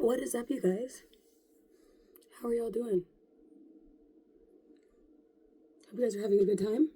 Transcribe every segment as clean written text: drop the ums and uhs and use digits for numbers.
What is up, you guys? How are y'all doing? Hope you guys are having a good time.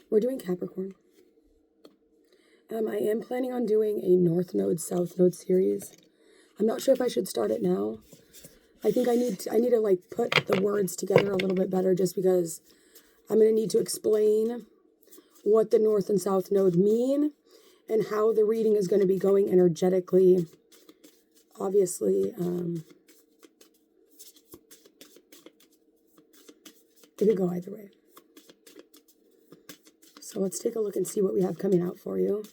We're doing Capricorn. I am planning on doing a North Node, South Node series. I'm not sure if I should start it now. I think I need to like put the words together a little bit better, just because I'm going to need to explain what the North and South Node mean and how the reading is going to be going energetically. Obviously, it could go either way. So let's take a look and see what we have coming out for you.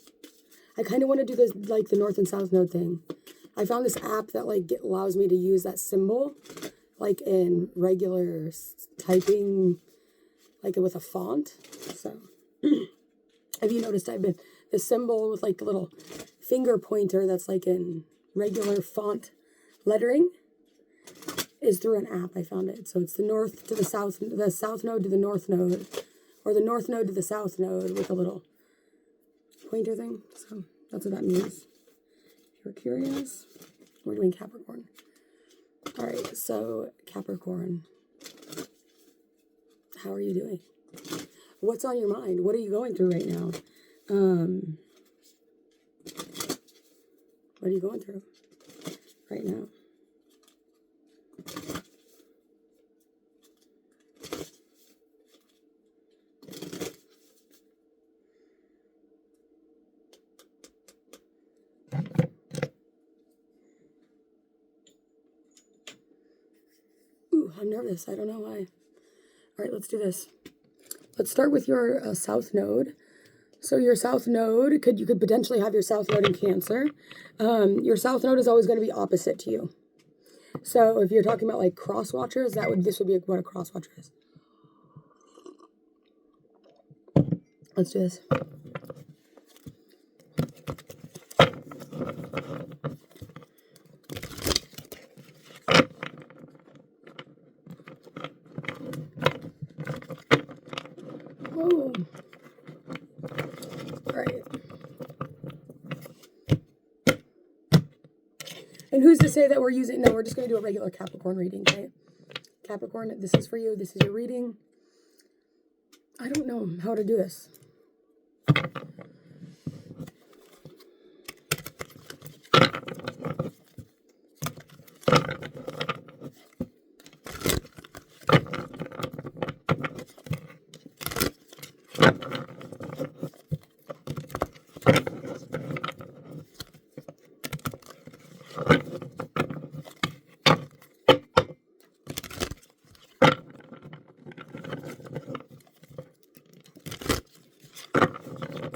I kind of want to do this like the North and South Node thing. I found this app that like allows me to use that symbol like in regular typing, like with a font. So have you noticed I've been the symbol with like the little finger pointer that's like in regular font lettering is through an app. I found it. So it's the North to the South Node to the North Node, or the North Node to the South Node with a little pointer thing. So that's what that means. If you're curious, we're doing Capricorn. All right, so Capricorn, how are you doing? What's on your mind? What are you going through right now? What are you going through right now? Ooh, I'm nervous. I don't know why. All right, let's do this. Let's start with your South Node. So your South Node, you could potentially have your South Node in Cancer. Your South Node is always going to be opposite to you. So if you're talking about like cross watchers, this would be what a cross watcher is. Let's do this. Whoa. All right. And who's to say that we're using, no, we're just going to do a regular Capricorn reading, okay? Capricorn, this is for you. This is your reading. I don't know how to do this.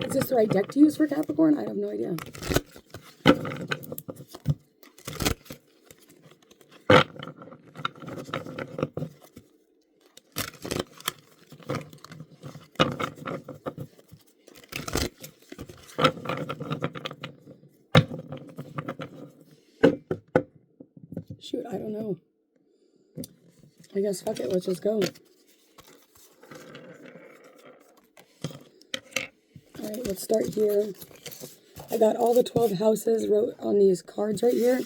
Is this the right deck to use for Capricorn? I have no idea. Shoot, I don't know. I guess fuck it, let's just go. Alright, let's start here. I got all the 12 houses wrote on these cards right here.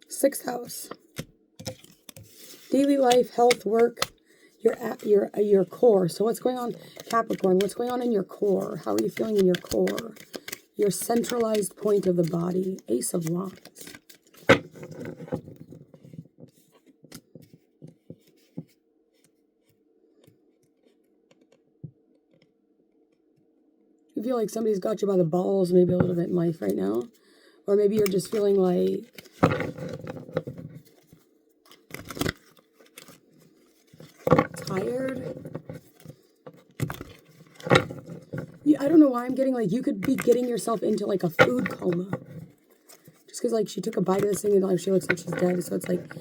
6th house. Daily life, health, work, your core. So what's going on, Capricorn? What's going on in your core? How are you feeling in your core? Your centralized point of the body. Ace of Wands. You feel like somebody's got you by the balls maybe a little bit in life right now. Or maybe you're just feeling like tired. I don't know why I'm getting like you could be getting yourself into like a food coma. Just because like she took a bite of this thing and like she looks like she's dead. So it's like,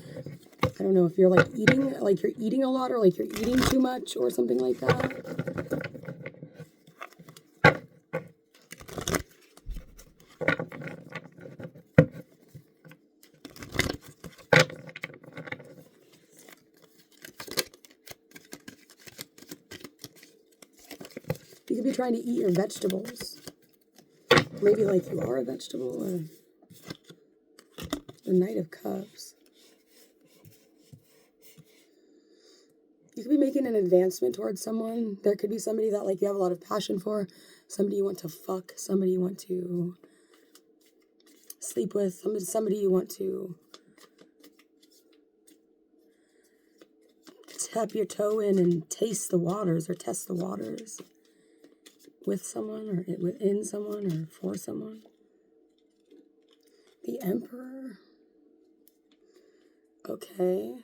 I don't know if you're like you're eating a lot or like you're eating too much or something like that. You could be trying to eat your vegetables. Maybe like you are a vegetable, or the Knight of Cups. You could be making an advancement towards someone. There could be somebody that like you have a lot of passion for, somebody you want to fuck, somebody you want to sleep with, somebody you want to tap your toe in and taste the waters or test the waters with someone or within someone or for someone. The Emperor. Okay.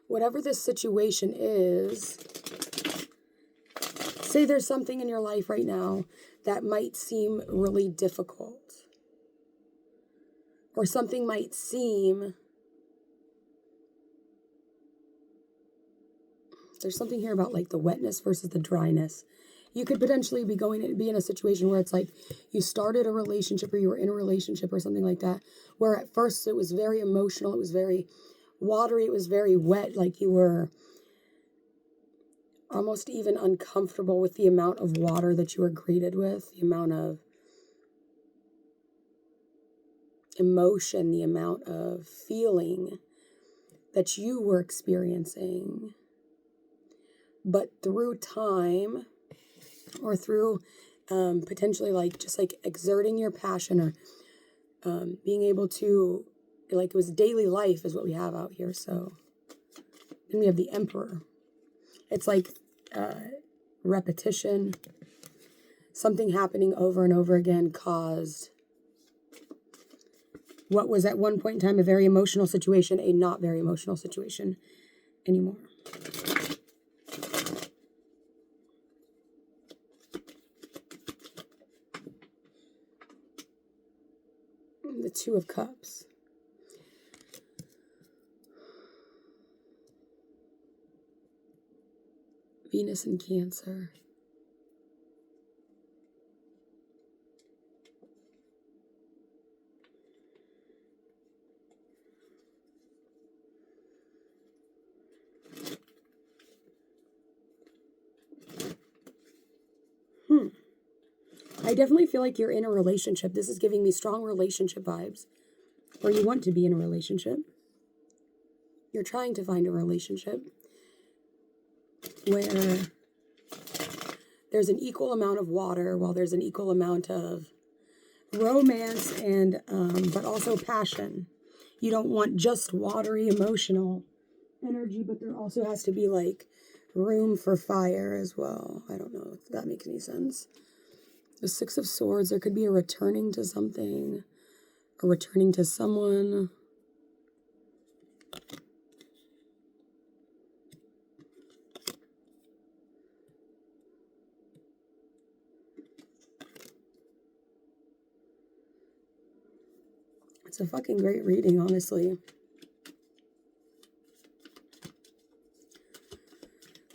Whatever this situation is, say there's something in your life right now that might seem really difficult. Or something might seem... There's something here about like the wetness versus the dryness. You could potentially be be in a situation where it's like you started a relationship or you were in a relationship or something like that, where at first it was very emotional, it was very watery, it was very wet, like you were almost even uncomfortable with the amount of water that you were greeted with, the amount of emotion, the amount of feeling that you were experiencing. But through time, or through potentially like just like exerting your passion, or being able to, like, it was daily life is what we have out here. So then we have the Emperor. It's like repetition. Something happening over and over again caused what was at one point in time a very emotional situation, a not very emotional situation anymore. The Two of Cups. Venus in Cancer. I definitely feel like you're in a relationship. This is giving me strong relationship vibes. Or you want to be in a relationship. You're trying to find a relationship where there's an equal amount of water, while there's an equal amount of romance and but also passion. You don't want just watery emotional energy, but there also has to be like room for fire as well. I don't know if that makes any sense. The Six of Swords, there could be a returning to something, or returning to someone. It's a fucking great reading, honestly.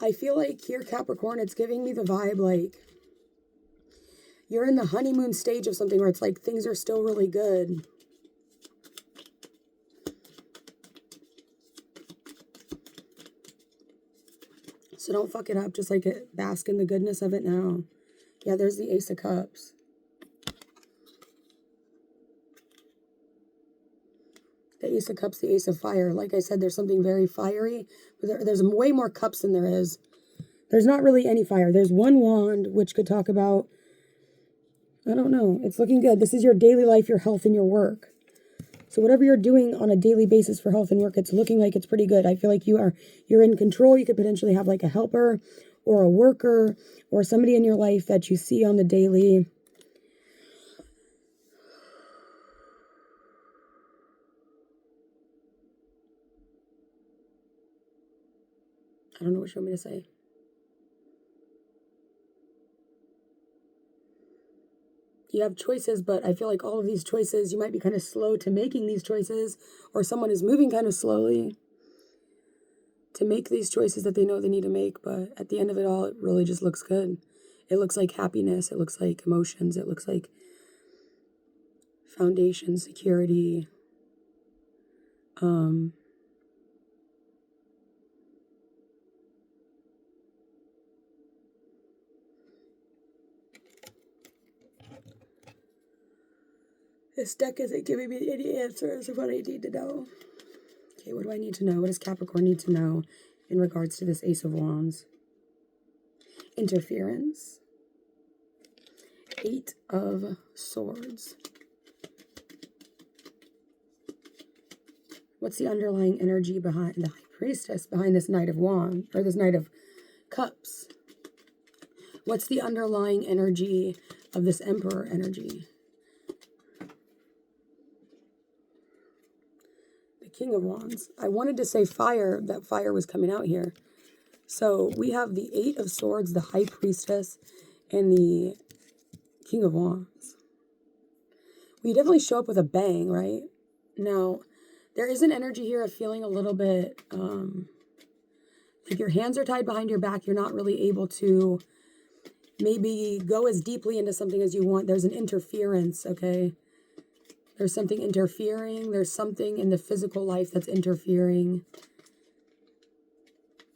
I feel like here, Capricorn, it's giving me the vibe like you're in the honeymoon stage of something where it's like things are still really good. So don't fuck it up. Just like bask in the goodness of it now. Yeah, there's the Ace of Cups. The Ace of Cups, the Ace of Fire. Like I said, there's something very fiery. But there's way more cups than there is. There's not really any fire. There's one wand, which could talk about, I don't know. It's looking good. This is your daily life, your health, and your work. So whatever you're doing on a daily basis for health and work, it's looking like it's pretty good. I feel like you're in control. You could potentially have like a helper or a worker or somebody in your life that you see on the daily. I don't know what you want me to say. You have choices, but I feel like all of these choices, you might be kind of slow to making these choices, or someone is moving kind of slowly to make these choices that they know they need to make. But at the end of it all, it really just looks good. It looks like happiness. It looks like emotions. It looks like foundation, security. This deck isn't giving me any answers of what I need to know. Okay, what do I need to know? What does Capricorn need to know in regards to this Ace of Wands? Interference. 8 of Swords. What's the underlying energy behind the High Priestess, behind this Knight of Wands, or this Knight of Cups? What's the underlying energy of this Emperor energy? The King of Wands. I wanted to say fire, that fire was coming out here. So we have the 8 of Swords, the High Priestess, and the King of Wands. We definitely show up with a bang, right? Now, there is an energy here of feeling a little bit like your hands are tied behind your back. You're not really able to maybe go as deeply into something as you want. There's an interference, okay? There's something interfering. There's something in the physical life that's interfering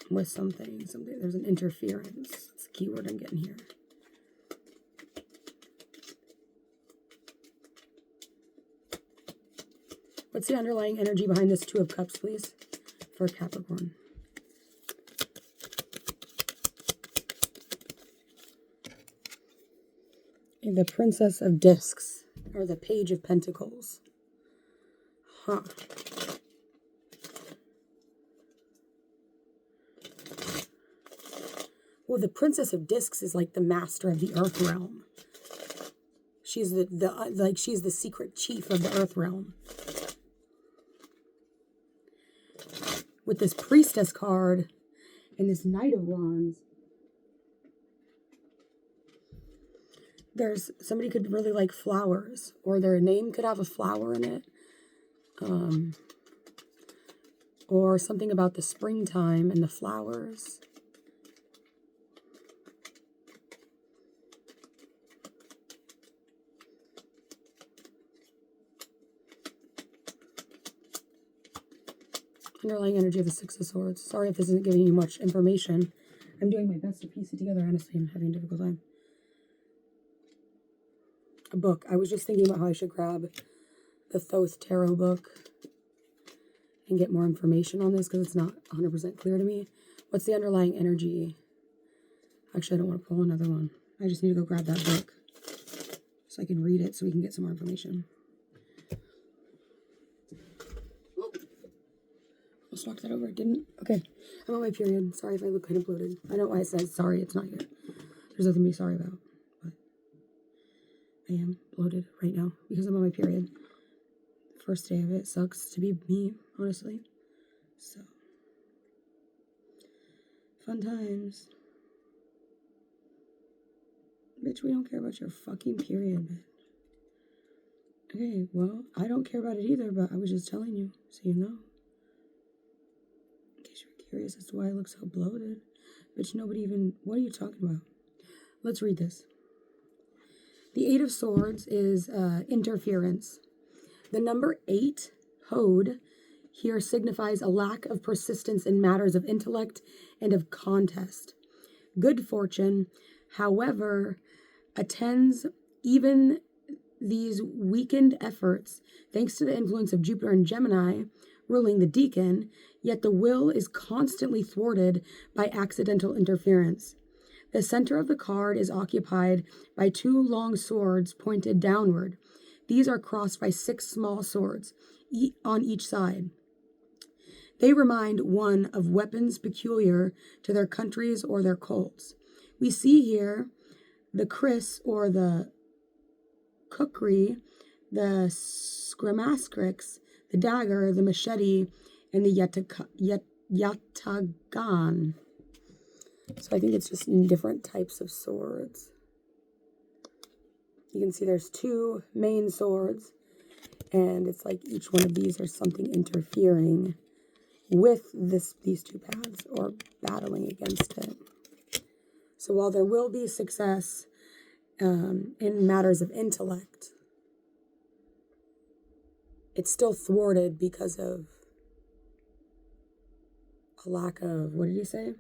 with something. There's an interference. That's the key word I'm getting here. What's the underlying energy behind this 2 of Cups, please, for Capricorn? The Princess of Discs, or the Page of Pentacles. Huh. Well, the Princess of Discs is like the master of the Earth realm. She's she's the secret chief of the Earth realm. With this Priestess card and this Knight of Wands, there's somebody could really like flowers, or their name could have a flower in it, or something about the springtime and the flowers. Underlying energy of the 6 of Swords. Sorry if this isn't giving you much information. I'm doing my best to piece it together. Honestly, I'm having a difficult time. A book. I was just thinking about how I should grab the Thoth Tarot book and get more information on this because it's not 100% clear to me. What's the underlying energy? Actually, I don't want to pull another one. I just need to go grab that book so I can read it so we can get some more information. Almost knocked that over. It didn't. Okay. I'm on my period. Sorry if I look kind of bloated. I know why I said sorry. It's not here. There's nothing to be sorry about. But I am bloated right now because I'm on my period. First day of it. Sucks to be me, honestly. So. Fun times. Bitch, we don't care about your fucking period, bitch. Okay, well, I don't care about it either, but I was just telling you, so you know. In case you were curious as to why I look so bloated. Bitch, nobody even, what are you talking about? Let's read this. The 8 of Swords is interference. The number 8, Hode, here signifies a lack of persistence in matters of intellect and of contest. Good fortune, however, attends even these weakened efforts thanks to the influence of Jupiter and Gemini ruling the deacon, yet the will is constantly thwarted by accidental interference. The center of the card is occupied by 2 long swords pointed downward. These are crossed by 6 small swords on each side. They remind one of weapons peculiar to their countries or their cults. We see here the kris or the kukri, the skramaskriks, the dagger, the machete, and the yatagan. So I think it's just in different types of swords. You can see there's 2 main swords, and it's like each one of these are something interfering with these 2 paths or battling against it. So while there will be success in matters of intellect, it's still thwarted because of a lack of, what did he say?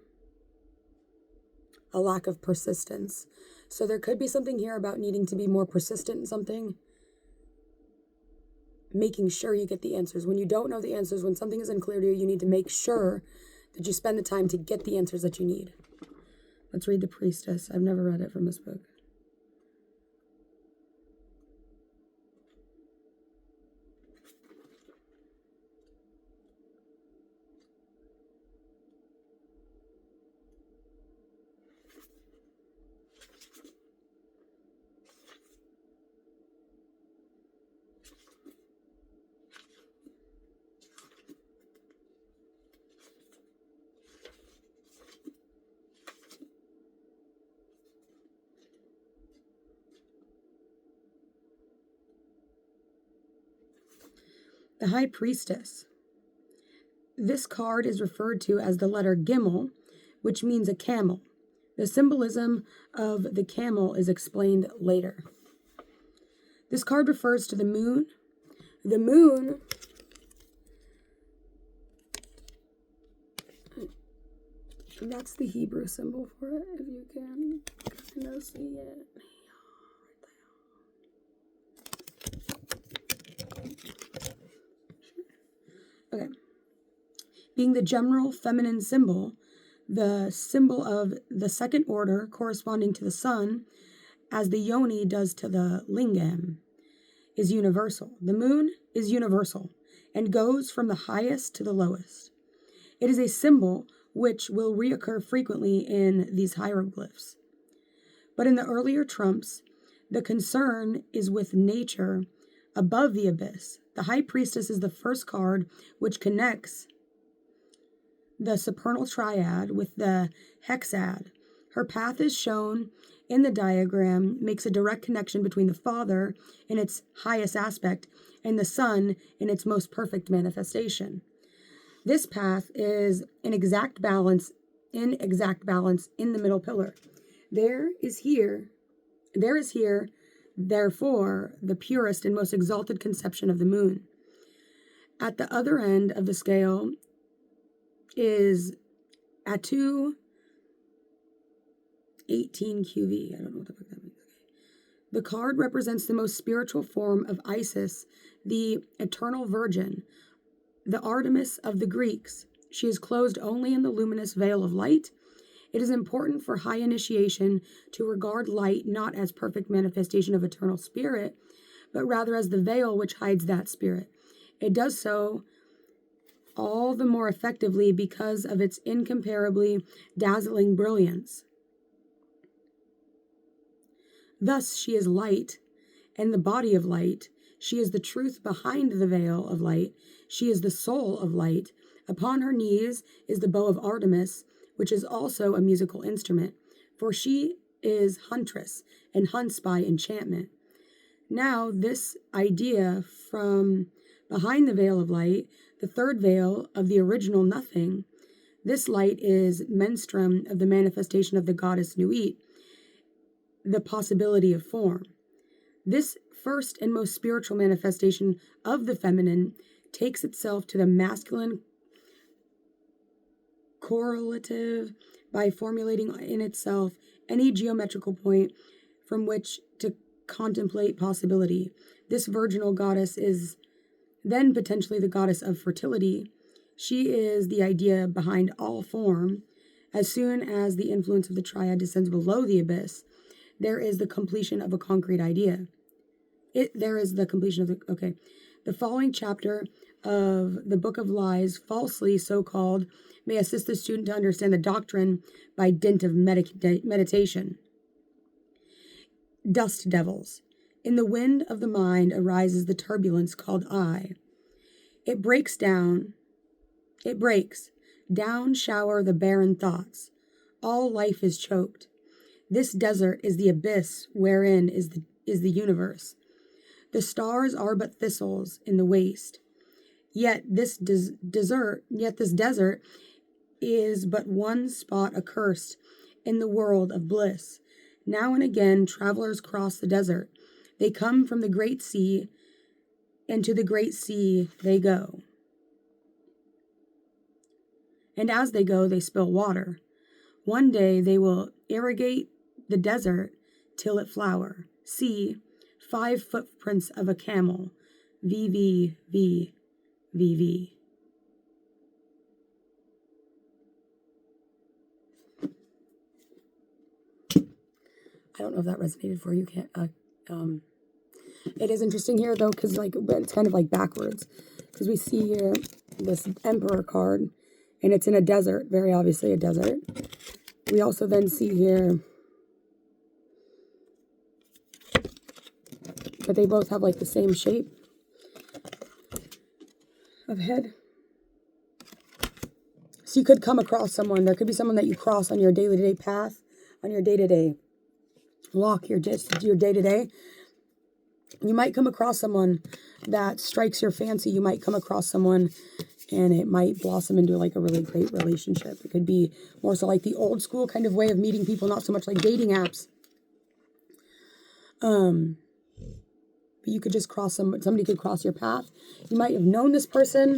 A lack of persistence. So there could be something here about needing to be more persistent in something. making sure you get the answers. When you don't know the answers, when something is unclear to you, you need to make sure that you spend the time to get the answers that you need. Let's read the Priestess. I've never read it from this book. The High Priestess. This card is referred to as the letter Gimel, which means a camel. The symbolism of the camel is explained later. This card refers to the moon. The moon that's the Hebrew symbol for it, if you can kind of see it. Okay. Being the general feminine symbol, the symbol of the second order corresponding to the sun, as the yoni does to the lingam, is universal. The moon is universal and goes from the highest to the lowest. It is a symbol which will reoccur frequently in these hieroglyphs. But in the earlier trumps, the concern is with nature above the abyss. The High Priestess is the first card which connects the supernal triad with the hexad. Her path is shown in the diagram, makes a direct connection between the Father in its highest aspect and the Son in its most perfect manifestation. This path is in exact balance in the middle pillar. There is here, therefore, the purest and most exalted conception of the moon. At the other end of the scale is at 218 QV. I don't know what the fuck that means. The card represents the most spiritual form of Isis, the eternal virgin, the Artemis of the Greeks. She is clothed only in the luminous veil of light. It is important for high initiation to regard light not as perfect manifestation of eternal spirit, but rather as the veil which hides that spirit. It does so all the more effectively because of its incomparably dazzling brilliance. Thus, she is light and the body of light. She is the truth behind the veil of light. She is the soul of light. Upon her knees is the bow of Artemis, which is also a musical instrument, for she is huntress and hunts by enchantment. Now, this idea from behind the veil of light, the third veil of the original nothing, this light is menstruum of the manifestation of the goddess Nuit, the possibility of form. This first and most spiritual manifestation of the feminine takes itself to the masculine correlative by formulating in itself any geometrical point from which to contemplate possibility. This virginal goddess is then potentially the goddess of fertility. She is the idea behind all form. As soon as the influence of the triad descends below the abyss, there is the completion of a concrete idea. The following chapter of the Book of Lies, falsely so called, may assist the student to understand the doctrine by dint of meditation. Dust devils. In the wind of the mind arises the turbulence called I. It breaks. Down shower the barren thoughts. All life is choked. This desert is the abyss wherein is the universe. The stars are but thistles in the waste. Yet this desert is but one spot accursed in the world of bliss. Now and again travelers cross the desert. They come from the great sea, and to the great sea they go. And as they go, they spill water. One day they will irrigate the desert till it flower. See, 5 footprints of a camel. VVVVV. I don't know if that resonated for you. Can't. It is interesting here though, because like, but it's kind of like backwards, because we see here this Emperor card, and it's in a desert, very obviously a desert. We also then see here that they both have like the same shape of head. So you could come across someone. There could be someone that you cross on your day-to-day path, on your day-to-day walk, your day-to-day. You might come across someone that strikes your fancy. You might come across someone and it might blossom into like a really great relationship. It could be more so like the old school kind of way of meeting people, not so much like dating apps. But you could just cross somebody could cross your path. You might have known this person.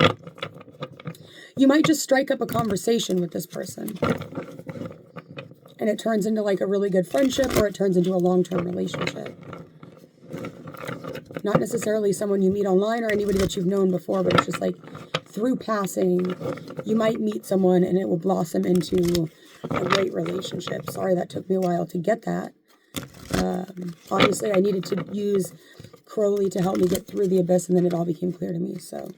You might just strike up a conversation with this person. And it turns into like a really good friendship, or it turns into a long-term relationship. Not necessarily someone you meet online or anybody that you've known before, but it's just like through passing, you might meet someone and it will blossom into a great relationship. Sorry that took me a while to get that. Obviously, I needed to use Crowley to help me get through the abyss, and then it all became clear to me. So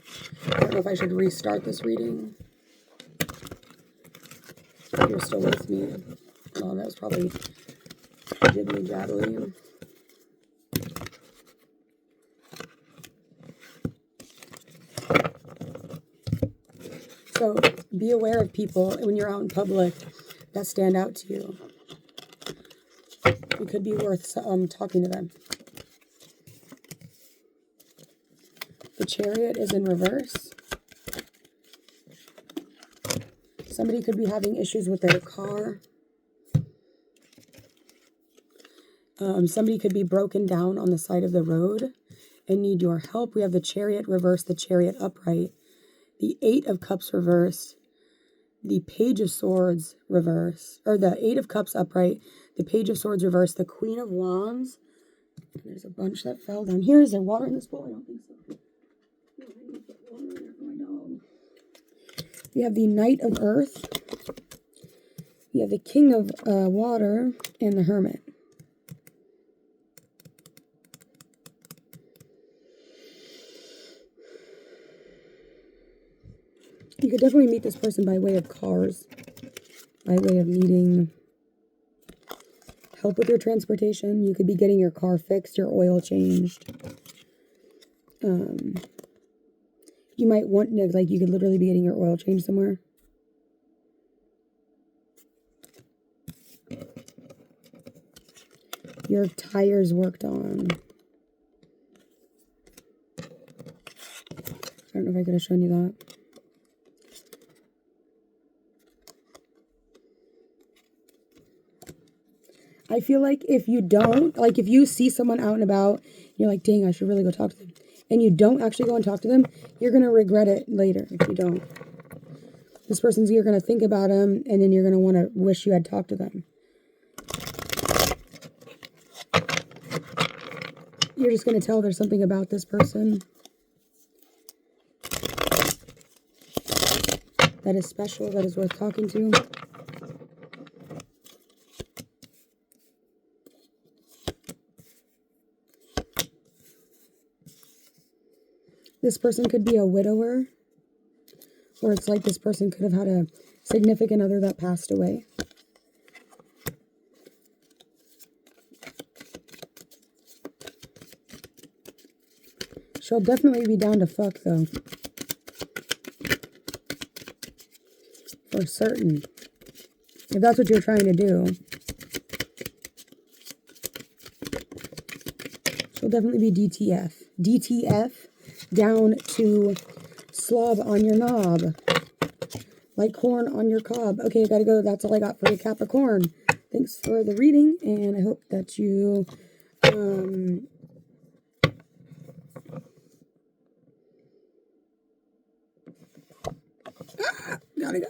I don't know if I should restart this reading. If you're still with me. Oh, that was probably jibbly jabbly. So be aware of people when you're out in public that stand out to you. It could be worth talking to them. The Chariot is in reverse. Somebody could be having issues with their car. Somebody could be broken down on the side of the road and need your help. We have the Chariot reversed, the Chariot upright, the Eight of Cups reversed, the Page of Swords reversed, or the Eight of Cups upright, the Page of Swords reversed, the Queen of Wands. There's a bunch that fell down here. Is there water in this bowl? I don't think so. No, I need to put water in there for my dog. We have the Knight of Earth. We have the King of Water and the Hermit. You could definitely meet this person by way of cars, by way of needing help with your transportation. You could be getting your car fixed, your oil changed. You might want to, like, you could literally be getting your oil changed somewhere. Your tires worked on. I don't know if I could have shown you that. I feel like if you don't, like if you see someone out and about, you're like, dang, I should really go talk to them. And you don't actually go and talk to them, you're going to regret it later if you don't. This person's, you're going to think about them, and then you're going to want to wish you had talked to them. You're just going to tell there's something about this person that is special, that is worth talking to. This person could be a widower, or it's like this person could have had a significant other that passed away. She'll definitely be down to fuck, though. For certain. If that's what you're trying to do. She'll definitely be DTF. DTF down to slob on your knob. Like corn on your cob. Okay, I gotta go. That's all I got for you, Capricorn. Thanks for the reading, and I hope that you gotta go.